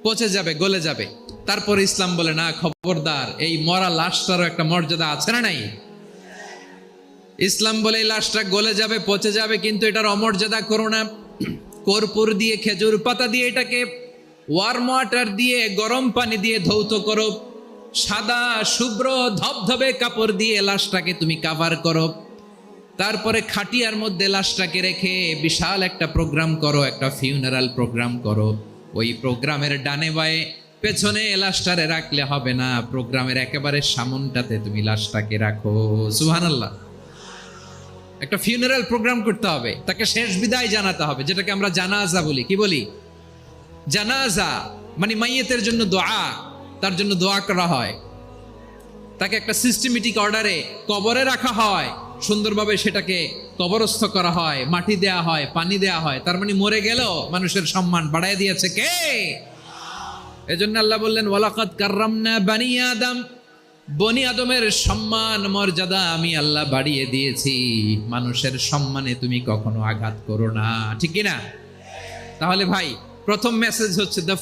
পচে যাবে, গলে যাবে। তারপর ইসলাম বলে না, খবরদার, এই মরা লাশটারও একটা মর্যাদা আছে না নাই? ইসলাম বলে এই লাশটা গলে যাবে, পচে যাবে, কিন্তু এটার অমর্যাদা করো না। কর্পূর দিয়ে, খেজুর পাতা দিয়ে এটাকে ওয়ার্ম ওয়াটার দিয়ে, গরম পানি দিয়ে ধৌত করো। সাদা শুভ্র ধবধবে কাপড় দিয়ে লাশটাকে তুমি কাভার করো। তারপরে খাটিয়ার মধ্যে লাশটাকে রেখে বিশাল একটা প্রোগ্রাম করো, একটা ফিউনারাল প্রোগ্রাম করো। ওই প্রোগ্রামের ডানে বায়ে পেছনে লাশটারে রাখলে হবে না, প্রোগ্রামের একেবারে সামনটাতে তুমি লাশটাকে রাখো। সুবহানাল্লাহ। একটা ফিউনারাল প্রোগ্রাম করতে হবে, তাকে শেষ বিদায় জানাতে হবে, যেটাকে আমরা জানাজা বলি। কি বলি? জানাজা মানে মাইয়েতের জন্য দোয়া, তার জন্য দোয়া করা হয়, তাকে একটা সিস্টেমেটিক অর্ডারে কবরে রাখা হয়, সুন্দরভাবে সেটাকে কবরস্থ করা হয়, মাটি দেয়া হয়, পানি দেয়া হয়। তার মানে মরে গেল মানুষের সম্মান বাড়ায় দিয়েছে কে? এজন্য আল্লাহ বললেন ওয়ালাকাদ কাররামনা বানি আদম, বনি আদমের সম্মান মর্যাদা আমি আল্লাহ বাড়িয়ে দিয়েছি। মানুষের সম্মানে তুমি কখনো আঘাত করো না, ঠিক কি না? তাহলে ভাই, প্রথম মেসেজ হচ্ছে, দ্য